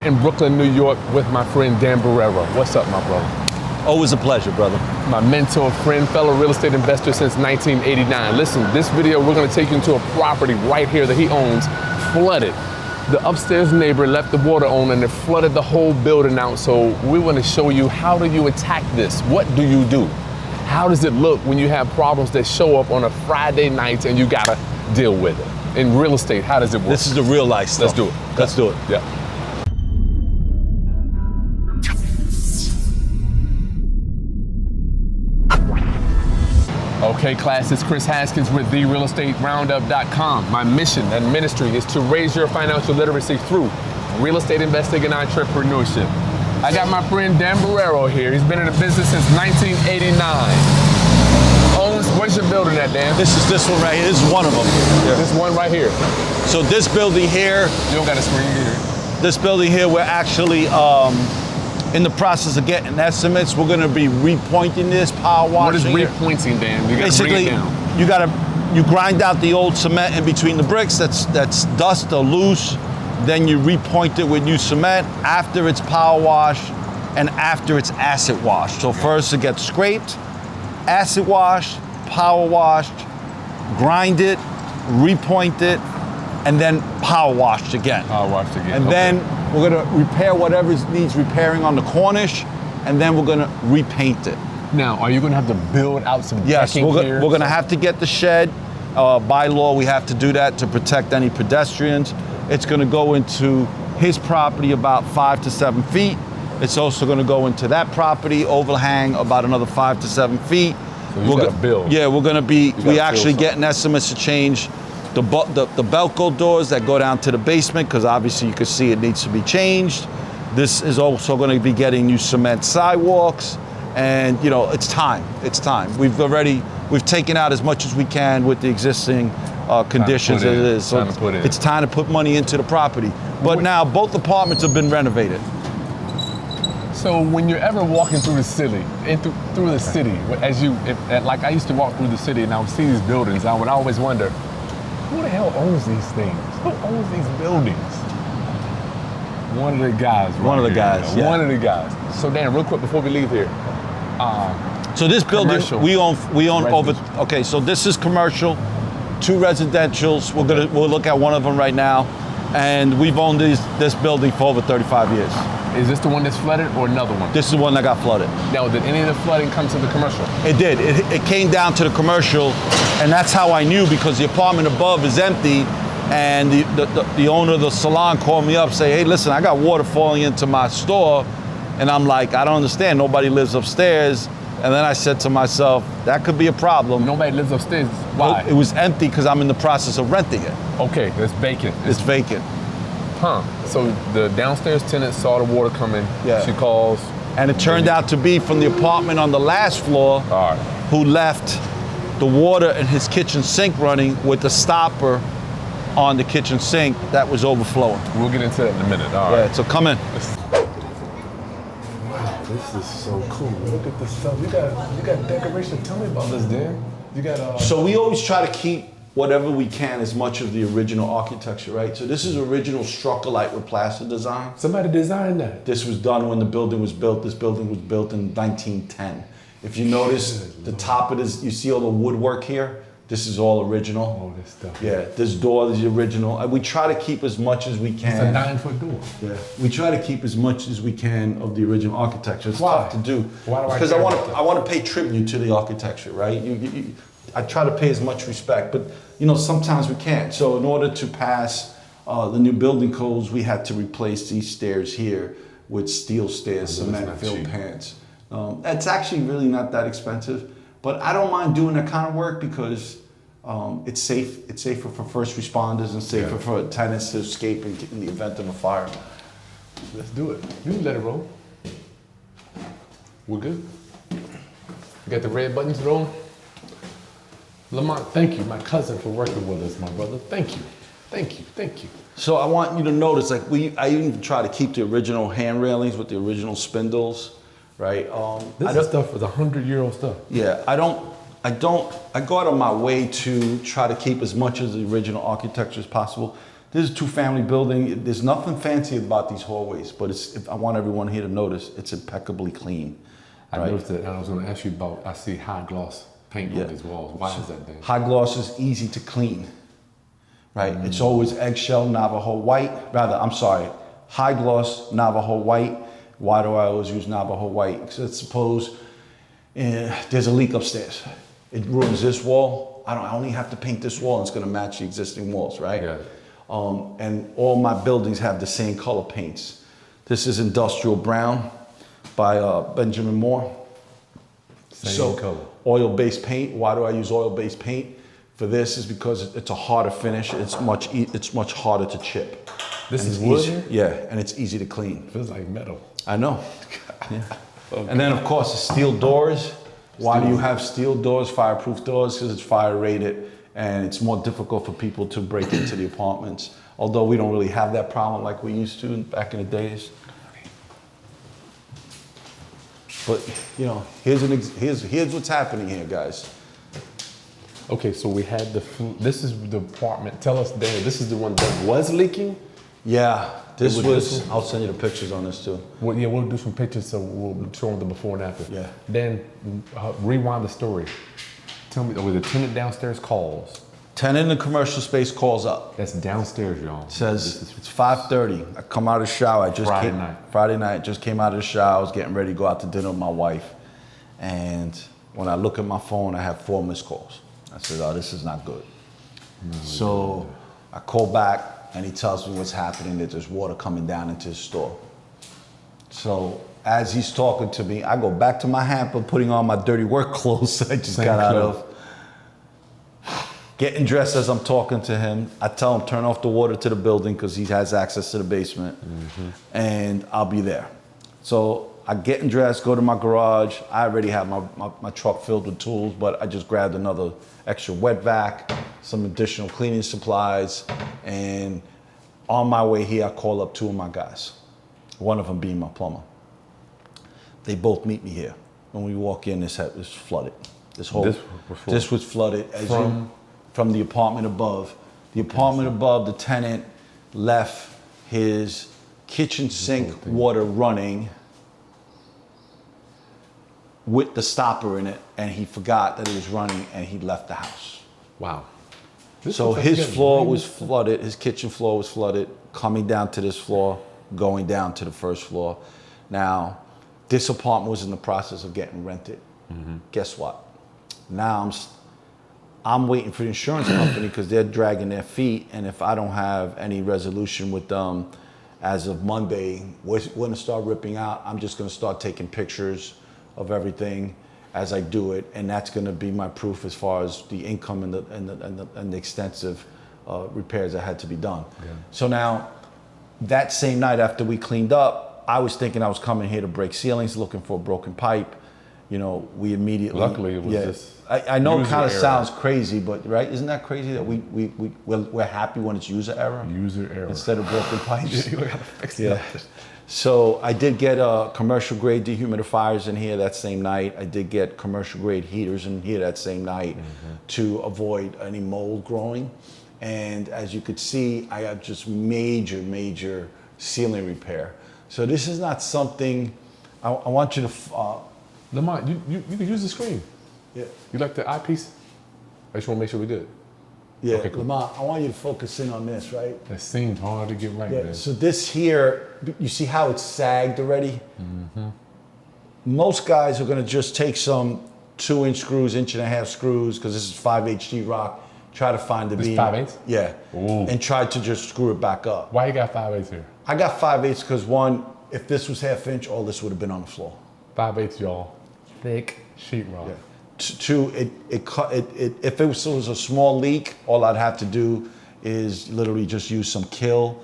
In Brooklyn, New York, with my friend Dan Borrero. What's up, my brother? Always a pleasure, brother. My mentor, friend, fellow real estate investor since 1989. Listen, this video, we're gonna take you into a property right here that he owns, flooded. The upstairs neighbor left the water on and it flooded the whole building out. So we wanna show you, how do you attack this? What do you do? How does it look when you have problems that show up on a Friday night and you gotta deal with it? In real estate, how does it work? This is the real life stuff. Let's do it. Let's do it. Yeah. Okay, class, it's Kris Haskins with therealestateroundup.com. My mission and ministry is to raise your financial literacy through real estate investing and entrepreneurship. I got my friend Dan Borrero here. He's been in the business since 1989. Where's your building at, Dan? This is this one right here. This is one of them. Yeah. This one right here. So this building here. You don't got a screen here. This building here, we're actually in the process of getting estimates. We're going to be repointing this, power washing. What is repointing, Dan? You Basically, you grind out the old cement in between the bricks. That's dust or loose. Then you repoint it with new cement after it's power washed and after it's acid washed. So first it gets scraped, acid washed, power washed, grind it, repoint it, and then power washed again. Power washed again. And then we're gonna repair whatever needs repairing on the cornice, and then we're gonna repaint it. Now, are you gonna have to build out some Yes, decking here? we're gonna have to get the shed. By law, we have to do that to protect any pedestrians. It's gonna go into his property about 5 to 7 feet. It's also gonna go into that property, overhang about another 5 to 7 feet. So you gotta build. Yeah, we're gonna be, we actually getting estimates to change the Belco doors that go down to the basement, because obviously you can see it needs to be changed. This is also going to be getting new cement sidewalks, and you know, it's time. It's time. We've taken out as much as we can with the existing conditions as it is. So it's time to put money into the property. But now both apartments have been renovated. So when you're ever walking through the city, through the city, like I used to walk through the city and I would see these buildings, I would always wonder, who the hell owns these things? Who owns these buildings? One of the guys. Right? One of the guys. Yeah. One of the guys. So Dan, real quick before we leave here. So this building we own over. Okay, so this is commercial, 2 residentials. We'll look at one of them right now, and we've owned this building for over 35 years. Is this the one that's flooded or another one? This is the one that got flooded. Now, did any of the flooding come to the commercial? It did. It came down to the commercial, and that's how I knew, because the apartment above is empty, and the owner of the salon called me up, say, hey, listen, I got water falling into my store, and I'm like, I don't understand. Nobody lives upstairs. And then I said to myself, that could be a problem. Nobody lives upstairs. Why? Well, it was empty because I'm in the process of renting it. Okay, it's vacant. It's vacant. Huh. So the downstairs tenant saw the water coming. Yeah. She calls. And it turned out to be from the apartment on the last floor, who left the water in his kitchen sink running with the stopper on the kitchen sink that was overflowing. We'll get into that in a minute. All right. Yeah, so come in. Wow, this is so cool. Look at this stuff. You got decoration. Tell me about this, Dan. You got So we always try to keep whatever we can, as much of the original architecture, right? So this is original Structuralite with plaster design. Somebody designed that. This was done when the building was built. This building was built in 1910. If you notice the top of this, you see all the woodwork here? This is all original. All this stuff. Yeah, this door is the original. And we try to keep as much as we can. It's a 9-foot door. Yeah, we try to keep as much as we can of the original architecture. It's tough to do. Why do because I want to pay tribute to the architecture, right? I try to pay as much respect, but you know, sometimes we can't. So in order to pass the new building codes, we had to replace these stairs here with steel stairs, cement filled pans. It's actually really not that expensive, but I don't mind doing that kind of work because it's safe. It's safer for first responders and safer for tenants to escape in the event of a fire. Let's do it. You can let it roll. We're good. You got the red buttons rolling? Lamont, thank you, my cousin, for working with us, my brother. Thank you, thank you, thank you. So I want you to notice, like I even try to keep the original hand railings with the original spindles, right? This stuff is 100-year-old stuff. Yeah, I go out of my way to try to keep as much of the original architecture as possible. This is a two-family building. There's nothing fancy about these hallways, but I want everyone here to notice it's impeccably clean. I noticed that, and I was going to ask you about, I see high gloss paint on these walls. Why is that there? High gloss is easy to clean, right? It's always eggshell Navajo white. High gloss Navajo white. Why do I always use Navajo white? Because suppose there's a leak upstairs. It ruins this wall. I only have to paint this wall and it's going to match the existing walls, right? Yeah. And all my buildings have the same color paints. This is industrial brown by Benjamin Moore. Same color. Oil-based paint. Why do I use oil-based paint? For this is because it's a harder finish. It's much harder to chip. This is wood here? Yeah, and it's easy to clean. Feels like metal. I know. Yeah. Okay. And then of course the steel doors. Why do you have steel doors, fireproof doors? Because it's fire rated and it's more difficult for people to break into the apartments. Although we don't really have that problem like we used to back in the days. But you know, here's what's happening here, guys. Okay, so we had this is the apartment. Tell us, Daniel, this is the one that was leaking? Yeah, I'll send you the pictures on this too. Well, yeah, we'll do some pictures so we'll show them the before and after. Yeah. Then rewind the story. Tell me, the tenant downstairs calls. Tenant in the commercial space calls up. That's downstairs, y'all. Says it's 5:30. I come out of the shower. Friday night. Just came out of the shower. I was getting ready to go out to dinner with my wife. And when I look at my phone, I have 4 missed calls. I said, oh, this is not good. So I call back and he tells me what's happening, that there's water coming down into his store. So as he's talking to me, I go back to my hamper, putting on my dirty work clothes I just got out of. Getting dressed as I'm talking to him. I tell him, turn off the water to the building because he has access to the basement and I'll be there. So I get dressed, go to my garage. I already have my truck filled with tools, but I just grabbed another extra wet vac, some additional cleaning supplies, and on my way here, I call up 2 of my guys, one of them being my plumber. They both meet me here. When we walk in, this was flooded. This was flooded from the apartment above. The apartment above, the tenant left his kitchen sink water running with the stopper in it, and he forgot that it was running and he left the house. Wow. So his floor was flooded, his kitchen floor was flooded, coming down to this floor, going down to the first floor. Now, this apartment was in the process of getting rented. Guess what? Now I'm waiting for the insurance company because they're dragging their feet, and if I don't have any resolution with them as of Monday, we're gonna start ripping out. I'm just gonna start taking pictures of everything as I do it, and that's going to be my proof as far as the income and the extensive repairs that had to be done. Yeah. So now, that same night after we cleaned up, I was thinking I was coming here to break ceilings, looking for a broken pipe. You know, we immediately. Luckily, it was just. I know it kind of sounds crazy, but right? Isn't that crazy that we're happy when it's user error? User error. Instead of broken pipes. You gotta fix that. So I did get commercial grade dehumidifiers in here that same night. I did get commercial grade heaters in here that same night to avoid any mold growing. And as you could see, I have just major ceiling repair. So this is not something, I want you to... Lamont, you can use the screen. Yeah. You like the eyepiece? I just want to make sure we good. Yeah, okay, cool. Lamont, I want you to focus in on this, right? That seemed hard to get right, man. So this here, you see how it's sagged already? Most guys are gonna just take some 2-inch screws, 1.5-inch screws, because this is 5/8 sheetrock, try to find the beam. 5/8? Yeah. Ooh. And try to just screw it back up. Why you got 5/8 here? I got 5/8 because one, if this was 1/2 inch, all this would have been on the floor. 5/8, y'all. Thick sheetrock. Yeah. If it was a small leak, all I'd have to do is literally just use some kill,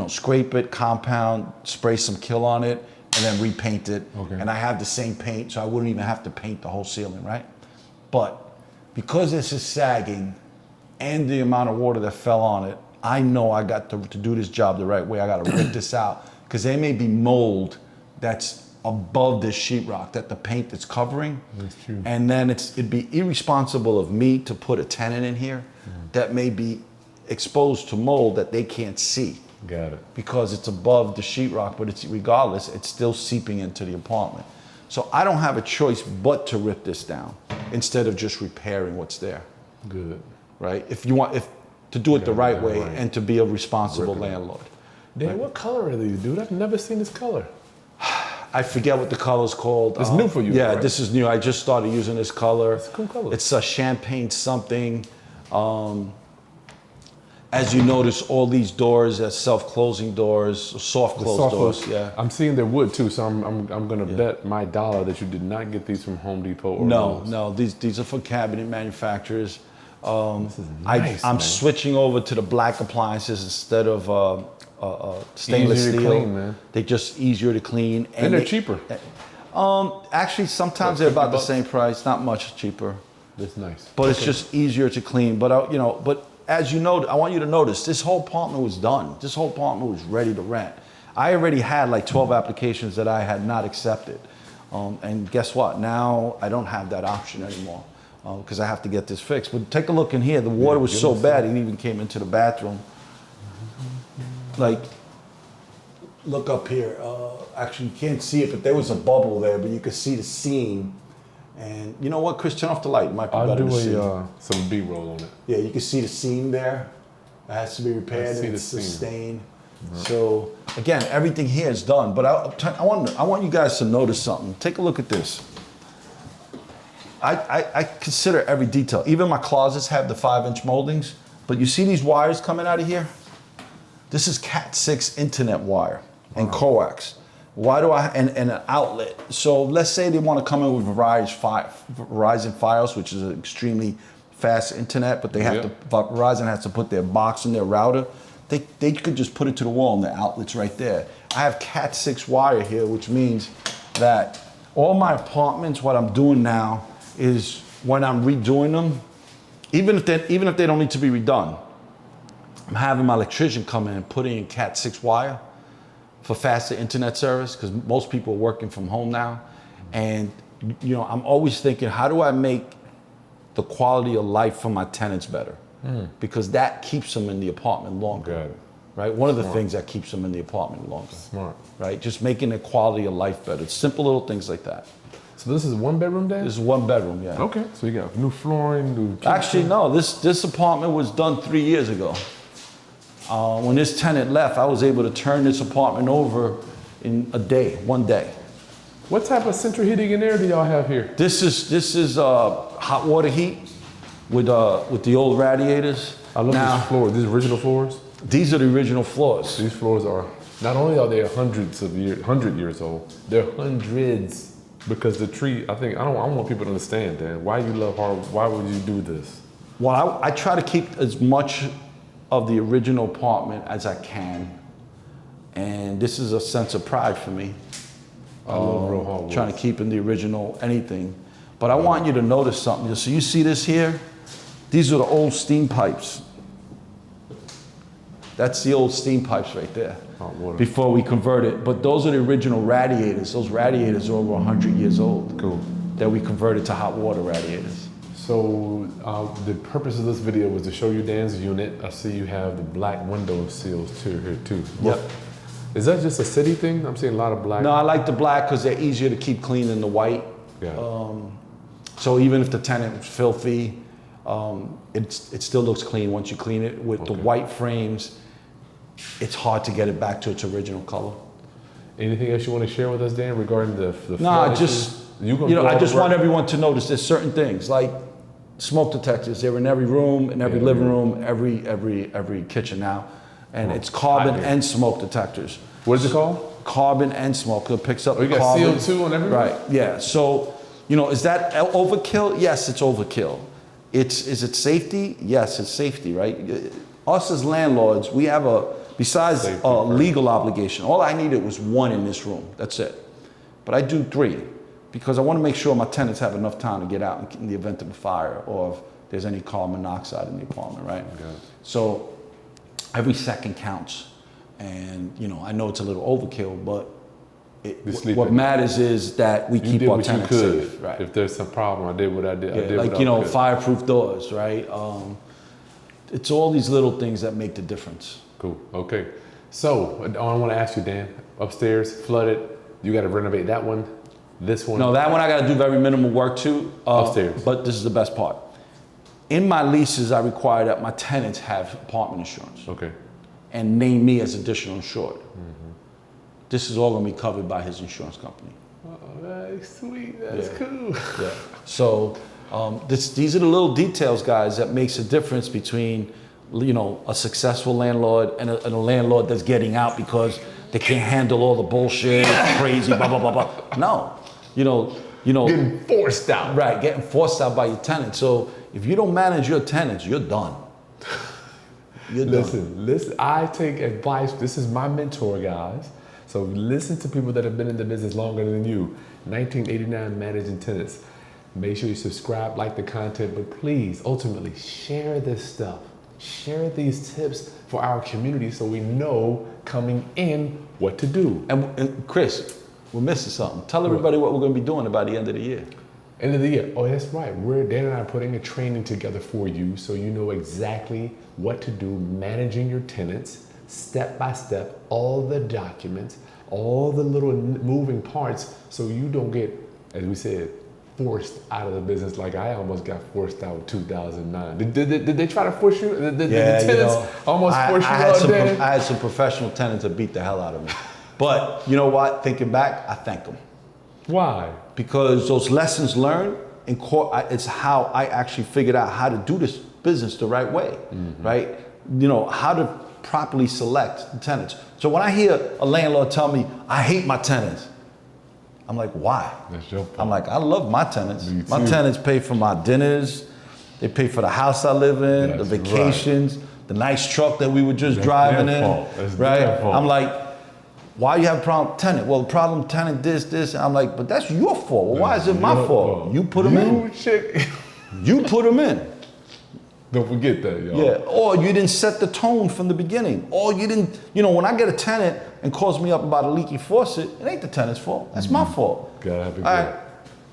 scrape it, compound, spray some kill on it, and then repaint it. Okay. And I have the same paint, so I wouldn't even have to paint the whole ceiling, right? But because this is sagging and the amount of water that fell on it, I know I got to do this job the right way. I got to rip this out because there may be mold that's above this sheetrock that the paint that's covering. That's true. And then it'd be irresponsible of me to put a tenant in here that may be exposed to mold that they can't see. Got it. Because it's above the sheetrock, but it's regardless, it's still seeping into the apartment. So I don't have a choice but to rip this down instead of just repairing what's there. Good. Right? If to do it the right way and to be a responsible landlord. Dan, right? what color are these, dude? I've never seen this color. I forget what the color's called. It's new for you. Yeah, right? this is new. I just started using this color. It's a cool color. It's a champagne something. As you notice, all these doors are self-closing doors, soft close doors. Yeah. I'm seeing they're wood too, so I'm gonna bet my dollar that you did not get these from Home Depot or Lowe's. No. These are for cabinet manufacturers. This is nice, I'm man. switching over to the black appliances instead of stainless Easier to steel. clean, man. They're just easier to clean, And they're cheaper. Actually, sometimes What, they're about 50 the same price. Not much cheaper, That's nice. but it's just easier to clean. But but as you know, I want you to notice this whole apartment was done. This whole apartment was ready to rent. I already had like 12 applications that I had not accepted, and guess what? Now I don't have that option anymore. Because I have to get this fixed. But take a look in here. The water was so bad, it even came into the bathroom. Like, look up here. Actually, you can't see it, but there was a bubble there, but you could see the seam. And you know what, Kris? Turn off the light. It might be I'll better do to see. some B-roll on it. Yeah, you can see the seam there. It has to be repaired and it's sustained. So, again, everything here is done. But I want you guys to notice something. Take a look at this. I consider every detail. Even my closets have the 5-inch moldings, but you see these wires coming out of here? This is Cat 6 internet wire and coax. Why do and an outlet? So let's say they want to come in with Verizon Fios, which is an extremely fast internet, but they have to, Verizon has to put their box in their router. They could just put it to the wall and the outlet's right there. I have Cat 6 wire here, which means that all my apartments, what I'm doing now, is when I'm redoing them, even if they don't need to be redone, I'm having my electrician come in and put in Cat 6 wire for faster internet service, because most people are working from home now. And I'm always thinking, how do I make the quality of life for my tenants better? Because that keeps them in the apartment longer. Got it. Right? One of the things that keeps them in the apartment longer. Smart. Right? Just making the quality of life better. Simple little things like that. So this is 1 bedroom, Dan? This is 1 bedroom, yeah. Okay. So you got new flooring, new kitchen. Actually, no. This apartment was done 3 years ago. When this tenant left, I was able to turn this apartment over in a day, 1 day. What type of central heating and air do y'all have here? This is hot water heat with the old radiators. I love these floors. These original floors. These are the original floors. These floors are not only are they 100 years old, they're hundreds. Because the tree, I want people to understand, Dan, why you love hard, why would you do this? Well, I try to keep as much of the original apartment as I can. And this is a sense of pride for me. I love real hard work. Trying to keep in the original anything. But I want you to notice something. So you see this here? These are the old steam pipes. That's the old steam pipes right there. Hot water. Before we convert it. But those are the original radiators. Those radiators are over 100 years old. Cool. That we converted to hot water radiators. So the purpose of this video was to show you Dan's unit. I see you have the black window seals here too. Yep. Is that just a city thing? I'm seeing a lot of black. No, I like the black because they're easier to keep clean than the white. Yeah. So even if the tenant was filthy, it still looks clean once you clean it. With the white frames, it's hard to get it back to its original color. Anything else you want to share with us, Dan, regarding the No, just I just want everyone to notice there's certain things like smoke detectors. They're in every room, in every living room, every kitchen now, and it's carbon and smoke detectors. What is it called? Carbon and smoke. It picks up you got carbon. CO2 on every room? Right. Yeah. So is that overkill? Yes, it's overkill. Is it safety? Yes, it's safety. Right. Us as landlords, we have besides Safety, a legal obligation. All I needed was 1 in this room. That's it. But I do 3 because I want to make sure my tenants have enough time to get out in the event of a fire or if there's any carbon monoxide in the apartment, right? Okay. So every second counts. And, I know it's a little overkill, but what matters is that we keep our tenants safe. Right. If there's some problem, I did what I did. Yeah, fireproof doors, right? it's all these little things that make the difference. Cool. Okay. So I want to ask you, Dan. Upstairs, flooded. You got to renovate that one. This one. No, that one I got to do very minimal work to. Upstairs. But this is the best part. In my leases, I require that my tenants have apartment insurance. Okay. And name me as additional insured. Mm-hmm. This is all going to be covered by his insurance company. Oh, that's sweet. That's cool. Yeah. So these are the little details, guys, that makes a difference between, you know, a successful landlord and a landlord that's getting out because they can't handle all the bullshit, crazy, blah, blah, blah, blah. No, you know. Getting forced out. Right, getting forced out by your tenants. So if you don't manage your tenants, you're done. Listen, I take advice. This is my mentor, guys. So listen to people that have been in the business longer than you. 1989 managing tenants. Make sure you subscribe, like the content, but please, ultimately, share this stuff. Share these tips for our community so we know coming in what to do. And Kris, we're missing something. Tell everybody what we're going to be doing by the end of the year. End of the year. Oh, that's right. Dan and I are putting a training together for you so you know exactly what to do managing your tenants, step by step, all the documents, all the little moving parts so you don't get, as we said, forced out of the business like I almost got forced out in 2009. Did they try to force you? Did the tenants almost force you out there? I had some professional tenants that beat the hell out of me. But you know what? Thinking back, I thank them. Why? Because those lessons learned in court, it's how I actually figured out how to do this business the right way, right? You know, how to properly select the tenants. So when I hear a landlord tell me, I hate my tenants, I'm like, why? That's your fault. I'm like, I love my tenants. Me too. My tenants pay for my dinners. They pay for the house I live in, That's the vacations, the nice truck that we were just driving in, That's right? their fault. I'm like, why you have a problem with tenant? Well, the problem tenant this. I'm like, but that's your fault. Well, why is it my fault? You put them in. You put them in. Don't forget that, y'all. Yeah, or you didn't set the tone from the beginning. Or you didn't, you know, when I get a tenant and calls me up about a leaky faucet, it ain't the tenant's fault. That's my fault. Gotta have it All good. right,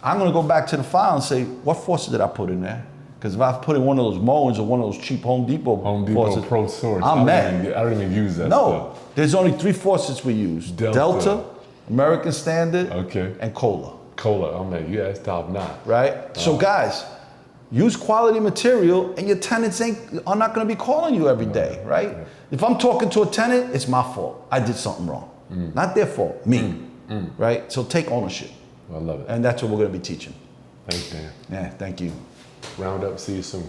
I'm gonna go back to the file and say, what faucet did I put in there? Because if I put in one of those Moens or one of those cheap Home Depot faucets, Pro Source. I'm mad. I don't even use that No, stuff. there's only 3 faucets we use. Delta, American Standard, and Kohler. Kohler, oh man, yeah, it's top notch. Right? So guys, use quality material and your tenants are not gonna be calling you every day, right? If I'm talking to a tenant, it's my fault. I did something wrong. Not their fault, me, right? So take ownership. I love it. And that's what we're gonna be teaching. Thanks, Dan. Yeah, thank you. Round up, see you soon.